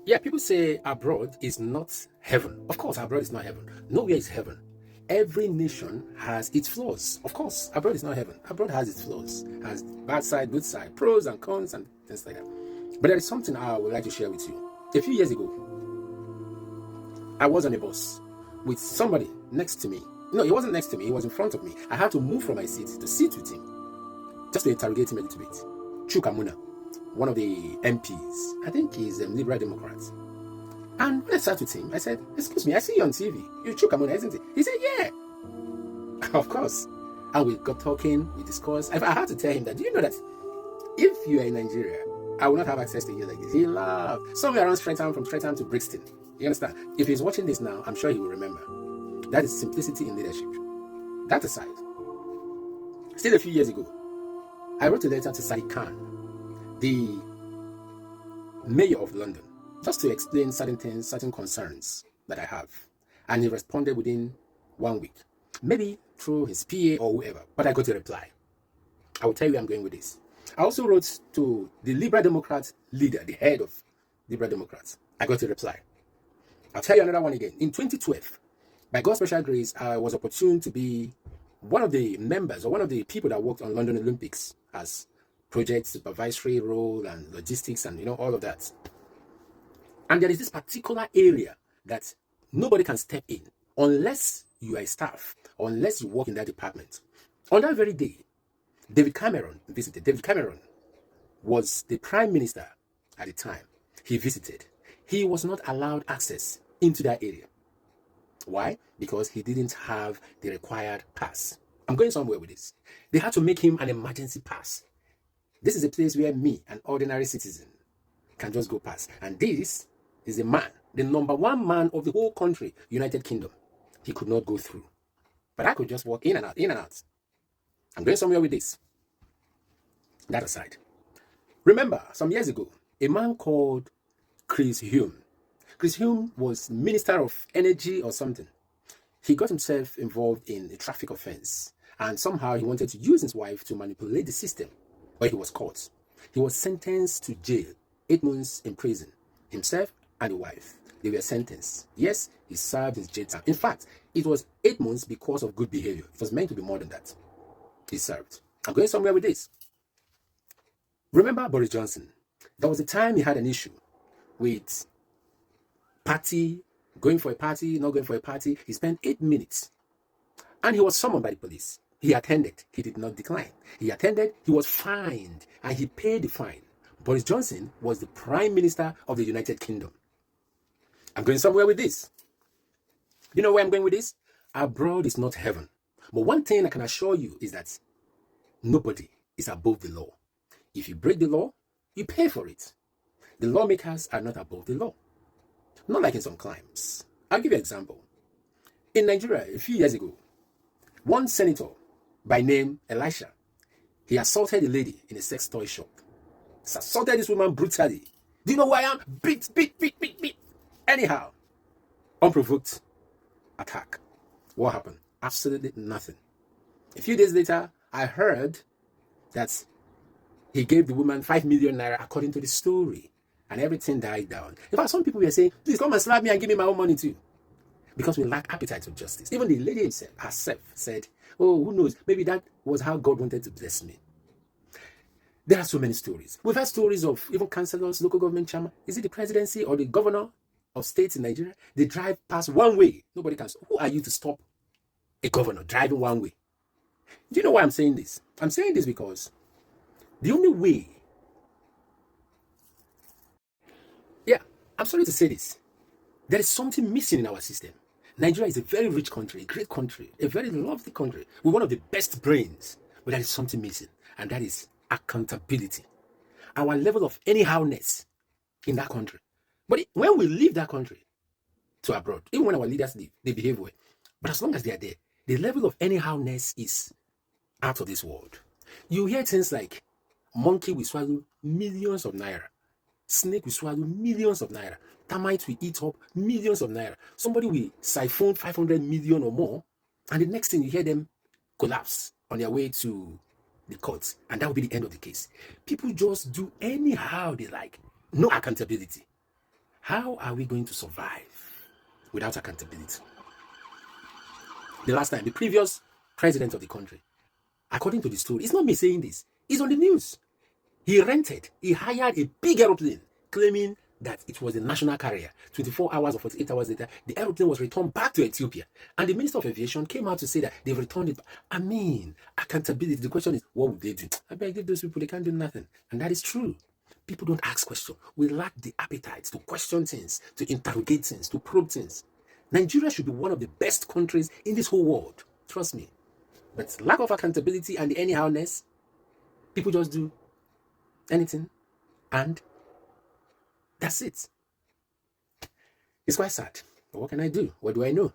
Yeah, people say abroad is not heaven. Of course, abroad is not heaven. Nowhere is heaven. Every nation has its flaws. Of course, abroad is not heaven. Abroad has its flaws, has bad side, good side, pros and cons, and things like that. But there is something I would like to share with you. A few years ago, I was on a bus with somebody next to me. No, he wasn't next to me, he was in front of me. I had to move from my seat to sit with him, just to interrogate him a little bit. Chukamuna, one of the MPs, I think he's a Liberal Democrat. And when I sat with him, I said, "Excuse me, I see you on TV. You're Chukamuna, isn't it?" He said, "Yeah." Of course. And we got talking, we discussed. I had to tell him that, do you know that if you are in Nigeria, I will not have access to you like this? He laughed. Somewhere around Streatham, from Streatham to Brixton. You understand? If he's watching this now, I'm sure he will remember. That is simplicity in leadership. That aside, still a few years ago, I wrote a letter to Sadiq Khan, the mayor of London, just to explain certain things, certain concerns that I have. And he responded within 1 week, maybe through his PA or whoever, but I got a reply. I will tell you where I'm going with this. I also wrote to the Liberal Democrat leader, the head of Liberal Democrats. I got a reply. I'll tell you another one again. In 2012, by God's special grace, I was opportune to be one of the members or one of the people that worked on London Olympics as project supervisory role and logistics and all of that. And there is this particular area that nobody can step in unless you are a staff, unless you work in that department. On that very day, David Cameron visited. David Cameron was the prime minister at the time. He visited. He was not allowed access into that area. Why? Because he didn't have the required pass. I'm going somewhere with this. They had to make him an emergency pass. This is a place where me, an ordinary citizen, can just go past. And this is a man, the number one man of the whole country, United Kingdom. He could not go through. But I could just walk in and out, in and out. I'm going somewhere with this. That aside. Remember, some years ago, a man called Chris Hume. Chris Hume was Minister of Energy or something. He got himself involved in a traffic offense. And somehow he wanted to use his wife to manipulate the system. But he was caught. He was sentenced to jail, 8 months in prison. Himself and the wife, they were sentenced. Yes, he served his jail time. In fact, it was 8 months because of good behavior. It was meant to be more than that. He served. I'm going somewhere with this. Remember Boris Johnson? There was a time he had an issue with party, going for a party, not going for a party. He spent 8 minutes and he was summoned by the police. He attended. He did not decline. He attended. He was fined and he paid the fine. Boris Johnson was the Prime Minister of the United Kingdom. I'm going somewhere with this. You know where I'm going with this? Abroad is not heaven. But one thing I can assure you is that nobody is above the law. If you break the law, you pay for it. The lawmakers are not above the law. Not like in some climes. I'll give you an example. In Nigeria, a few years ago, one senator by name Elisha, he assaulted a lady in a sex toy shop. He assaulted this woman brutally. Do you know who I am? Beat. Anyhow, unprovoked attack. What happened? Absolutely nothing. A few days later, I heard that he gave the woman 5 million naira according to the story. And everything died down. In fact, some people were saying, "Please come and slap me and give me my own money too." Because we lack appetite for justice. Even the lady herself said, "Oh, who knows? Maybe that was how God wanted to bless me." There are so many stories. We've had stories of even councillors, local government chairman. Is it the presidency or the governor of states in Nigeria? They drive past one way. Nobody can. Who are you to stop a governor driving one way? Do you know why I'm saying this? I'm saying this because the only way, I'm sorry to say this, there is something missing in our system. Nigeria is a very rich country, a great country, a very lovely country, with one of the best brains. But there is something missing, and that is accountability. Our level of anyhowness in that country. But when we leave that country to abroad, even when our leaders leave, they behave well. But as long as they are there, the level of anyhowness is out of this world. You hear things like monkey will swallow millions of naira. Snake will swallow millions of naira. Termites will eat up millions of naira. Somebody will siphon 500 million or more, and the next thing you hear them collapse on their way to the courts, and that will be the end of the case. People just do anyhow they like. No accountability. How are we going to survive without accountability? The last time, the previous president of the country, according to the story, it's not me saying this, it's on the news. He hired a big aeroplane, claiming that it was a national carrier. 24 hours or 48 hours later, the aeroplane was returned back to Ethiopia. And the Minister of Aviation came out to say that they've returned it. I mean, accountability. The question is, what would they do? I beg those people, they can't do nothing. And that is true. People don't ask questions. We lack the appetite to question things, to interrogate things, to probe things. Nigeria should be one of the best countries in this whole world. Trust me. But lack of accountability and the anyhowness, people just do anything, and that's it. It's quite sad. But what can I do? What do I know?